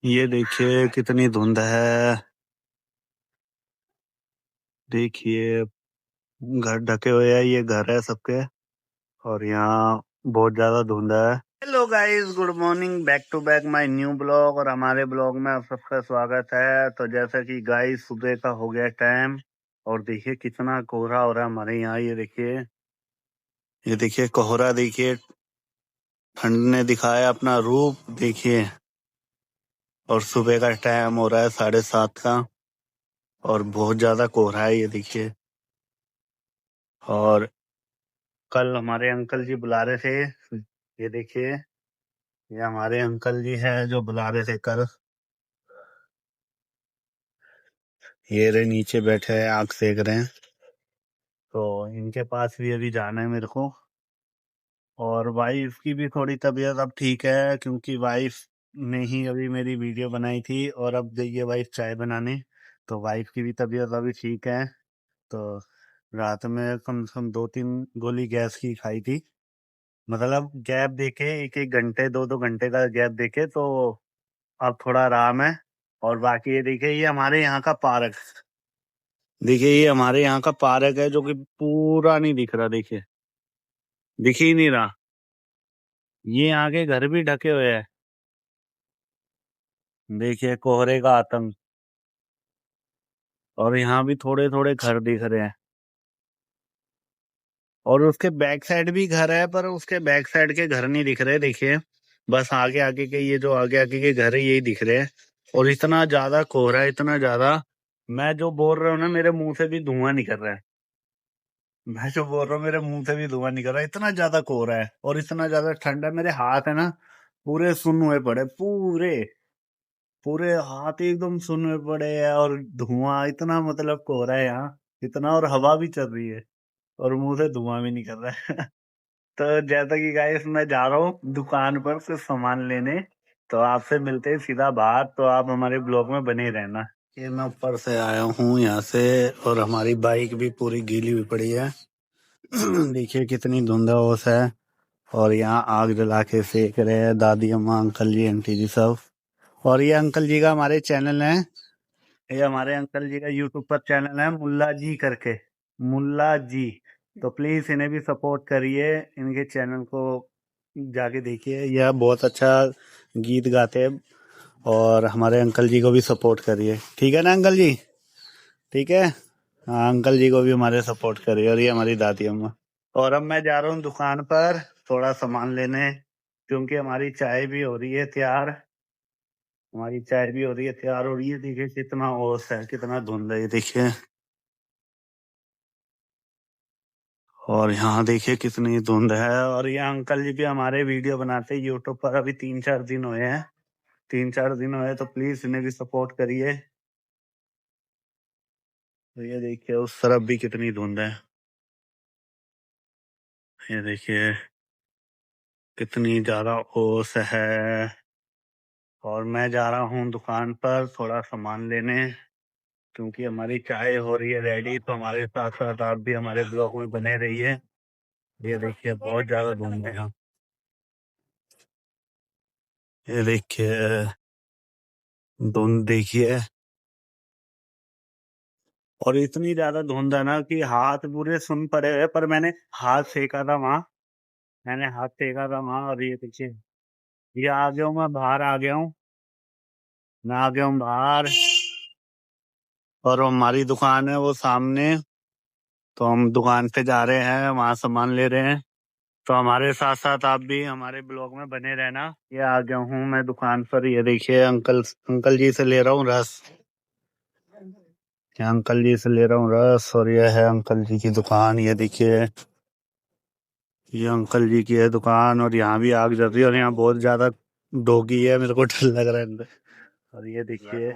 ये देखिए कितनी धुंध है। देखिए घर ढके हुए हैं, ये घर है सबके। और यहाँ बहुत ज्यादा धुंध है। Hello guys, good morning, back to back my new blog. और हमारे ब्लॉग में आप सबका स्वागत है। तो जैसा कि गाइस सुबह का हो गया टाइम, और देखिए कितना कोहरा हो रहा है हमारे यहाँ। ये देखिए कोहरा, देखिए ठंड ने दिखाया अपना रूप, देखिए। और सुबह का टाइम हो रहा है 7:30 का, और बहुत ज्यादा कोहरा है, ये देखिए। और कल हमारे अंकल जी बुला रहे थे, ये देखिए। ये हमारे अंकल जी हैं जो बुला रहे थे कल। ये रे नीचे बैठे हैं, आग सेक रहे हैं। तो इनके पास भी अभी जाना है मेरे को। और वाइफ की भी थोड़ी तबीयत अब ठीक है, क्योंकि वाइफ ने ही अभी मेरी वीडियो बनाई थी, और अब गई है वाइफ चाय बनाने। तो वाइफ की भी तबीयत अभी ठीक है। तो रात में कम से कम 2-3 गोली गैस की खाई थी। मतलब गैप देके, एक एक घंटे 2-2 घंटे का गैप देके, तो अब थोड़ा आराम है। और बाकी ये देखिए, ये हमारे यहाँ का पार्क, देखिए ये हमारे यहाँ का पार्क है, जो कि पूरा नहीं दिख रहा, देखिए दिख ही नहीं रहा। ये आगे घर भी ढके हुए हैं, देखिए कोहरे का आतंक। और यहाँ भी थोड़े थोड़े घर दिख रहे हैं। और उसके बैक साइड भी घर है, पर उसके बैक साइड के घर नहीं दिख रहे, देखिए। बस आगे आगे के, ये जो आगे आगे के घर है, यही दिख रहे हैं। और इतना ज्यादा कोहरा है, इतना ज्यादा, मैं जो बोल रहा हूँ ना, मेरे मुंह से भी धुआं निकल रहा है। मैं जो बोल रहा हूँ, मेरे मुंह से भी धुआं निकल रहा है, इतना ज्यादा कोहरा है और इतना ज्यादा ठंडा है। मेरे हाथ है ना, पूरे सुन्न हुए पड़े, पूरे पूरे हाथ एकदम सुन्न हुए पड़े हैं। और धुआं इतना, मतलब कोहरा है यहाँ इतना, और हवा भी चल रही है, और मुंह से धुआं भी निकल रहा है। तो जैसा कि गाइस, मैं जा रहा हूँ दुकान पर कुछ सामान लेने। तो आपसे मिलते हैं सीधा बाहर, तो आप हमारे ब्लॉग में बने रहना। ये मैं ऊपर से आया हूँ यहाँ से, और हमारी बाइक भी पूरी गीली हुई पड़ी है। देखिए कितनी धुंधाओस है। और यहाँ आग जला के सेक रहे हैं दादी अम्मा, अंकल जी, आंटी जी सब। और ये अंकल जी का हमारे चैनल है, ये हमारे अंकल जी का यूट्यूब पर चैनल है, मुल्ला जी करके, मुल्ला जी। तो प्लीज इन्हें भी सपोर्ट करिए, इनके चैनल को जाके देखिए। यह बहुत अच्छा गीत गाते हैं। और हमारे अंकल जी को भी सपोर्ट करिए, ठीक है ना अंकल जी? ठीक है। हाँ, अंकल जी को भी हमारे सपोर्ट करिए। और ये हमारी दादी अम्मा। और अब मैं जा रहा हूँ दुकान पर थोड़ा सामान लेने, क्योंकि हमारी चाय भी हो रही है तैयार। हमारी चाय भी हो रही है तैयार। और ये देखिए कितना ओस है, कितना धुंध है, ये देखिए। और यहाँ देखिए कितनी धुंध है। और ये अंकल जी भी हमारे वीडियो बनाते हैं यूट्यूब पर, अभी 3-4 दिन हुए हैं। 3-4 दिन हुए, तो प्लीज इन्हें भी सपोर्ट करिए। तो ये देखिए उस तरफ भी कितनी धुंध है, ये देखिए कितनी ज्यादा ओस है। और मैं जा रहा हूँ दुकान पर थोड़ा सामान लेने, क्योंकि हमारी चाय हो रही है रेडी। तो हमारे साथ साथ आप भी हमारे ब्लॉग में बने रहिए। ये देखिए बहुत ज्यादा धुंध है यहाँ, ये देखिए धुंध देखिए। और इतनी ज्यादा धुंध है ना कि हाथ पूरे सुन पड़े हुए, पर मैंने हाथ सेका था वहां, मैंने हाथ सेका था वहां। और ये देखिए, ये आ गया हूँ, मैं बाहर आ गया हूँ, मैं आ गया हूँ बाहर। और हमारी दुकान है वो सामने, तो हम दुकान पे जा रहे हैं, वहां सामान ले रहे हैं। तो हमारे साथ साथ आप भी हमारे ब्लॉग में बने रहना। ये आ गया हूँ मैं दुकान पर, ये देखिए अंकल अंकल जी से ले रहा हूँ रस, ये अंकल जी से ले रहा हूँ रस। और ये है अंकल जी की दुकान, ये देखिए ये अंकल जी की है दुकान। और यहाँ भी आग जल रही है, और यहाँ बहुत ज्यादा डोगी है, मेरे को डर लग रहा है अंदर। और ये देखिए,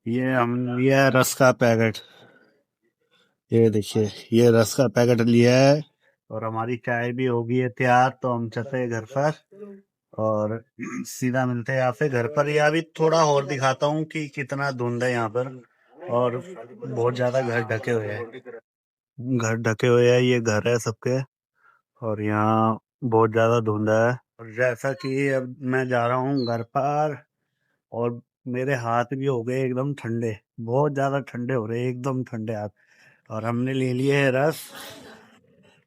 ये है रस का पैकेट, ये देखिए ये रस का पैकेट लिया है। और हमारी चाय भी होगी है तैयार, तो हम चलते हैं घर पर, और सीधा मिलते हैं यहाँ पे घर पर। या भी थोड़ा और दिखाता हूँ कि कितना धुंध है यहाँ पर, और बहुत ज्यादा घर ढके हुए हैं, घर ढके हुए हैं, ये घर है सबके। और यहाँ बहुत ज्यादा धुंध है। और जैसा कि अब मैं जा रहा हूँ घर पर, और मेरे हाथ भी हो गए एकदम ठंडे, बहुत ज्यादा ठंडे हो रहे हैं, एकदम ठंडे हाथ। और हमने ले लिए है रस,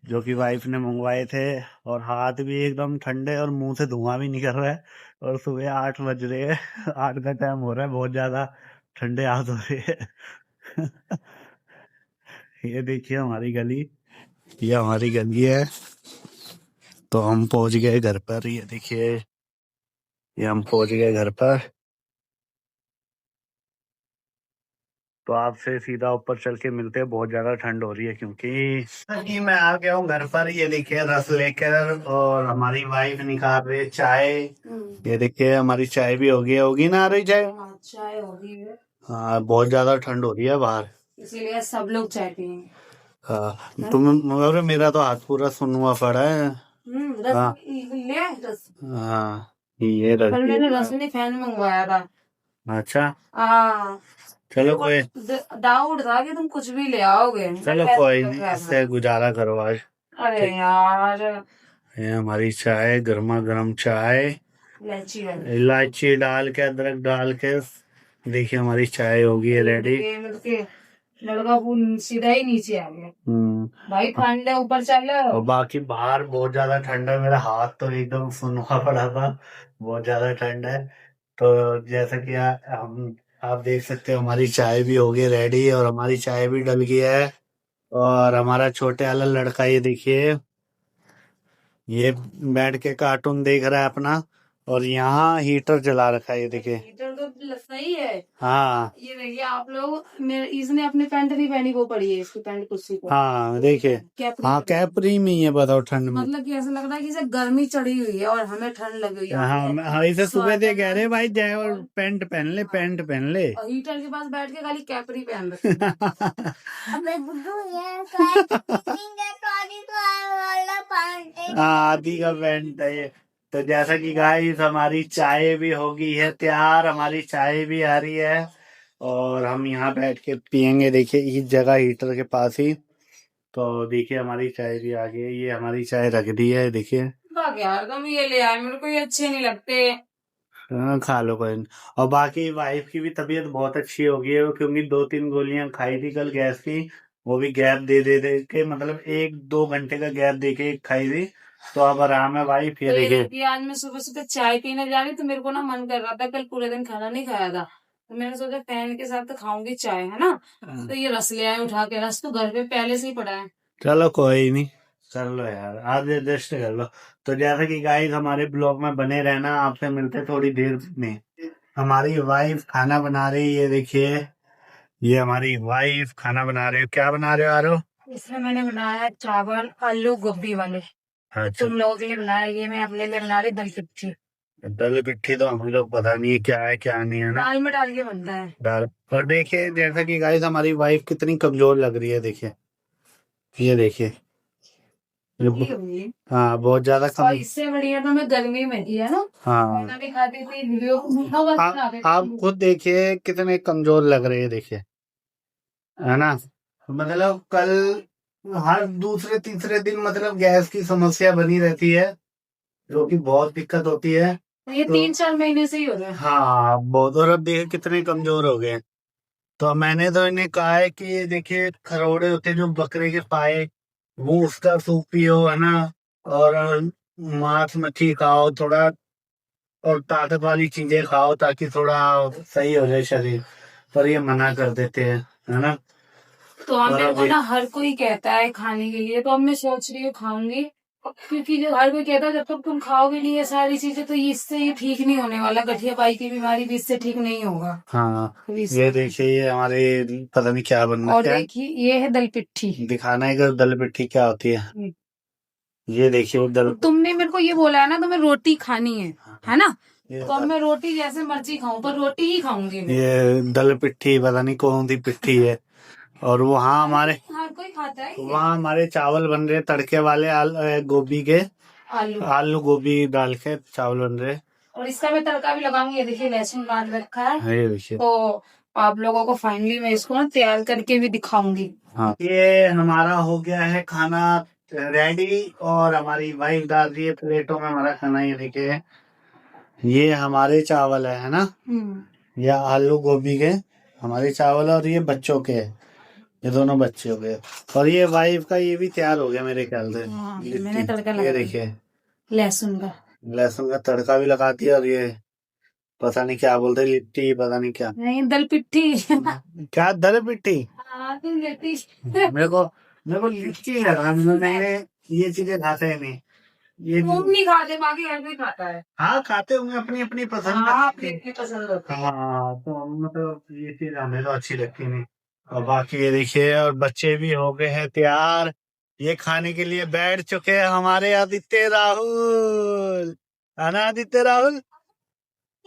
जो कि वाइफ ने मंगवाए थे, और हाथ भी एकदम ठंडे, और मुंह से धुआं भी निकल रहा है। और सुबह 8 बज रहे हैं, 8 का टाइम हो रहा है, बहुत ज्यादा ठंडे हाथ हो रहे हैं। ये देखिए हमारी गली, ये हमारी गली है। तो हम पहुंच गए घर पर, ये देखिए, ये हम पहुंच गए घर पर। तो आपसे सीधा ऊपर चल के मिलते हैं, बहुत ज्यादा ठंड हो रही है, क्योंकि मैं आ गया हूँ घर पर। ये देखिए रस लेकर, और हमारी वाइफ निकाल रही है चाय। ये देखिए हमारी चाय भी होगी ना, आ रही चाय? हाँ, चाय होगी है। हाँ, बहुत ज्यादा ठंड हो रही है बाहर, इसीलिए सब लोग चाय पियेंगे। हाँ। तुम, मगर मेरा तो हाथ पूरा सुन्नुआ पड़ा है। रस हाँ ले आए रस। हाँ, ये रस। पर मैंने रसनी फैन मंगवाया था। अच्छा, हाँ, चलो कोई, डाउट था कि तुम कुछ भी ले आओगे। चलो कोई नहीं, इससे गुजारा करो आज। अरे यार, ये हमारी चाय, गर्मा गर्म चाय, इलायची डाल के, अदरक डाल के। देखिए हमारी चाय होगी है रेडी। लड़का वो सीधा ही नीचे आ गया। भाई ठंड है, ऊपर चल। और बाकी बाहर बहुत ज्यादा ठंड है, मेरा हाथ तो एकदम सुनवा पड़ा था, बहुत ज्यादा ठंड है। तो जैसा कि हम, आप देख सकते हो हमारी चाय भी होगी रेडी, और हमारी चाय भी डल गई है। और हमारा छोटे वाला लड़का, ये देखिए, ये बैठ के कार्टून देख रहा है अपना, और यहाँ हीटर जला रखा है, ये देखिए। हीटर तो सही है। हाँ, ये देखिए आप लोग, इसने अपनी पैंट नहीं पहनी, वो पड़ी है इसकी पैंट कुर्सी पर। हाँ देखिए, हाँ कैपरी में ही है, बताओ ठंड में। मतलब कि ऐसा लग रहा है कि इसे गर्मी चढ़ी हुई है और हमें ठंड लगी हुई है। हाँ, इसे सुबह से कह रहे भाई जय, और पैंट पहन ले, पैंट पहन ले। और हीटर के पास बैठ के खाली कैपरी पहन रखी। हाँ, आदि का पैंट है ये। तो जैसा कि गाइस हमारी चाय भी होगी है तैयार, हमारी चाय भी आ रही है, और हम यहाँ बैठ के पियेंगे, देखिए इस जगह हीटर के पास ही। तो देखिए हमारी चाय भी आ गई है, ये हमारी चाय रख दी है, देखिए। यार तुम ये ले आए, मेरे को ये अच्छे नहीं लगते। हाँ, खा लो कोई नहीं। और बाकी वाइफ की भी तबीयत बहुत अच्छी हो गई है, क्योंकि 2-3 गोलियां खाई थी कल गैस की, वो भी गैप दे के, मतलब 1-2 घंटे का गैप दे के खाई थी। तो अब आराम है वाइफ, ये देखिए। आज मैं सुबह सुबह चाय पीने जा रही, तो मेरे को ना मन कर रहा था, कल पूरे दिन खाना नहीं खाया था, तो मैंने सोचा फैन के साथ तो खाऊंगी चाय, है ना। तो ये रस ले आए उठा के, रस तो घर पे पहले से ही पड़ा है। चलो कोई नहीं, कर लो यार, आज एडजस्ट कर लो। तो जैसा कि गाइस हमारे ब्लॉग में बने रहना, आपसे मिलते थोड़ी देर में। हमारी वाइफ खाना बना रही है, ये देखिए, ये हमारी वाइफ खाना बना रही है। क्या बना रहे हो आरो? इसमें मैंने बनाया चावल आलू गोभी वाले। अच्छा, तुम लोगों के लिए बनाया, ये मैं अपने लिए बना रही दल पिट्ठी। दल पिट्ठी तो हम लोग पता नहीं है क्या है क्या नहीं है ना, दाल में डाल के बनता है। दाल। और देखिए जैसा कि गाइस हमारी वाइफ कितनी कमजोर लग रही है, देखिए, ये देखिए, हाँ बहुत ज्यादा और इससे बढ़िया तो मैं गर्मी में थी, है ना। हाँ, खाना भी खाती थी, वीडियो आप खुद देखिए कितने कमजोर लग रहे हैं, देखिए, है ना। मतलब कल हर दूसरे तीसरे दिन मतलब गैस की समस्या बनी रहती है, जो कि बहुत दिक्कत होती है। ये तो 3-4 महीने से ही हो रहा है। हाँ, बहुत। और अब देखिए कितने कमजोर हो गए। तो मैंने तो इन्हें कहा है कि ये देखिए खरोड़े होते हैं जो बकरे के पाए, वो उसका सूप पियो, है ना। और मांस मच्छी खाओ थोड़ा, और ताकत वाली चीजें खाओ, ताकि थोड़ा सही हो जाए शरीर। पर ये मना कर देते हैं, है ना। तो अब मेरे को ना हर कोई कहता है खाने के लिए, तो अब मैं सोच रही हूँ खाऊंगी, क्योंकि जो हर कोई कहता है जब तक तुम खाओगे नहीं ये सारी चीजें, तो इससे ये ठीक नहीं होने वाला, गठिया पाई की बीमारी भी इससे ठीक नहीं होगा। हाँ, ये देखिए ये हमारे, पता नहीं क्या बनना है। और देखिए ये है दल पिट्ठी, दिखाना है कि दल पिट्ठी क्या होती है। ये देखिए दल, तुमने मेरे को ये बोला है ना तुम्हें रोटी खानी है ना। तो अब मैं रोटी जैसे मर्जी खाऊं, पर रोटी ही खाऊंगी। ये दल पिट्ठी पता नहीं कौन सी पिट्ठी है। और वहाँ हमारे, हर कोई खाता है, वहाँ हमारे चावल बन रहे तड़के वाले, गोभी के, आलू गोभी डाल के चावल बन रहे। और इसका मैं तड़का भी लगाऊंगी, ये देखिए लहसुन बांध रखा है। ये देखिए, तो आप लोगों को फाइनली मैं इसको ना तैयार करके भी दिखाऊंगी। हाँ, ये हमारा हो गया है खाना रेडी और हमारी वाइफ डाल रही है प्लेटों में हमारा खाना। ये देखिए, ये हमारे चावल है ना, या आलू गोभी के हमारे चावल, और ये बच्चों के, ये दोनों बच्चे हो गए। और ये वाइफ का ये भी तैयार हो गया मेरे ख्याल से। मैंने तड़का ये लगा देखिए, लहसुन का। लहसुन का तड़का भी लगा दिया। और ये पता नहीं क्या बोलते, लिट्टी, पता नहीं क्या, नहीं दल पिट्ठी। क्या दल पिट्टी। हाँ तुम लिट्टी। मेरे को लिट्टी लगा। मैंने ये चीजें खाते ही नहीं। ये तुम नहीं खाते, बाकी हर कोई खाता है। हाँ, खाते होंगे, अपनी अपनी पसंद हाँ है। अपनी पसंद होता है। हाँ, तो मतलब ये चीज हमें तो अच्छी लगती नहीं। और बाकी ये देखिए, और बच्चे भी हो गए हैं तैयार, ये खाने के लिए बैठ चुके हैं हमारे आदित्य राहुल। है ना आदित्य राहुल?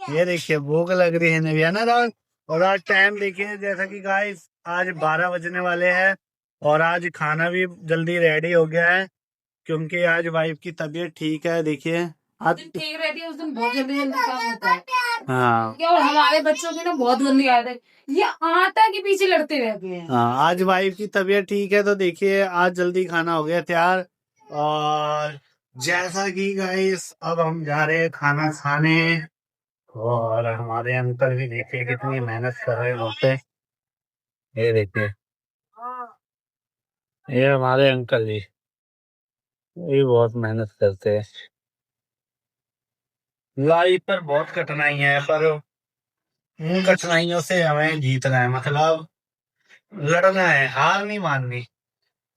ये देखिए, भूख लग रही है नव्या ना राहुल। और आज टाइम देखिए, जैसा कि गाइस आज 12 बजने वाले हैं, और आज खाना भी जल्दी रेडी हो गया है, क्योंकि आज वाइफ की तबीयत ठीक है। देखिए आज ठीक रहती है, उस दिन बहुत जल्दी जल्दी काम होता है। हाँ, और हमारे बच्चों की ना बहुत गंदी आदत है, ये आटा के पीछे लड़ते रहते हैं। हाँ, आज वाइफ की तबीयत ठीक है, तो देखिए आज जल्दी खाना हो गया तैयार। और जैसा कि गाइस अब हम जा रहे हैं खाना खाने, और हमारे अंकल भी देखिए कितनी मेहनत कर रहे हैं वहाँ पे। ये देखिए, ये हमारे अंकल जी, ये बहुत मेहनत करते हैं। लाइफ पर बहुत कठिनाइयां है, पर उन कठिनाइयों से हमें जीतना है, मतलब लड़ना है, हार नहीं माननी।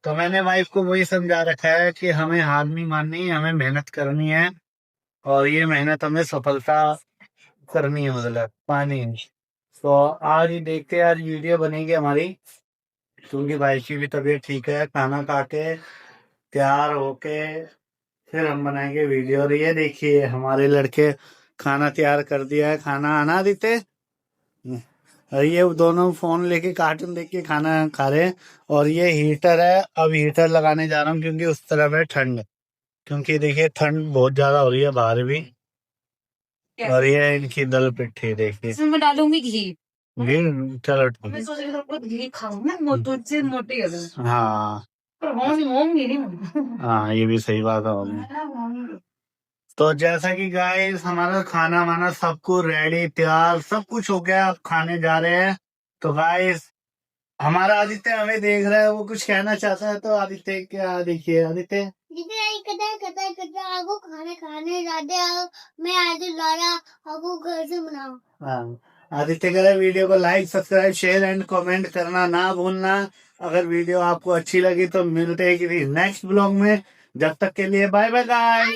तो मैंने वाइफ को वही समझा रखा है कि हमें हार नहीं माननी, हमें मेहनत करनी है, और ये मेहनत हमें सफलता करनी है, मतलब पानी है। तो आज ही देखते हैं, आज वीडियो बनेगी हमारी, क्योंकि भाई की भी तबीयत ठीक है। खाना खा के तैयार होके फिर हम बनाएंगे वीडियो। और ये देखिए, हमारे लड़के खाना तैयार कर दिया है, खाना आना देते। और ये दोनों फोन लेके कार्टून देख के खाना खा रहे हैं। और ये हीटर है, अब हीटर लगाने जा रहा हूँ, क्योंकि उस तरफ है ठंड, क्योंकि देखिए ठंड बहुत ज्यादा हो रही है बाहर भी। और ये इनकी दल पिट्ठी देखिए, इसमें मैं डालूंगी घी। घी, चलो ठीक मैं है। सोच रही हूँ बहुत घी खाऊं ना, मोटो से मोटी हो जाऊं। हाँ पर होंगी नहीं। हाँ, ये भी सही बात है। तो जैसा कि गाइस हमारा खाना वाना सब कुछ रेडी तैयार सब कुछ हो गया, अब खाने जा रहे हैं। तो गाइस हमारा आदित्य हमें देख रहा है, वो कुछ कहना चाहता है, तो आदित्य क्या, देखिए आदित्य। आगो खाने खाने जाते मैं आज लारा आगो घर से बनाऊं। हाँ, आदित्य कह रहा है वीडियो को like subscribe share and comment करना ना भूलना। अगर वीडियो आपको अच्छी लगी तो मिलते हैं किसी नेक्स्ट ब्लॉग में। जब तक के लिए बाय बाय गाइस।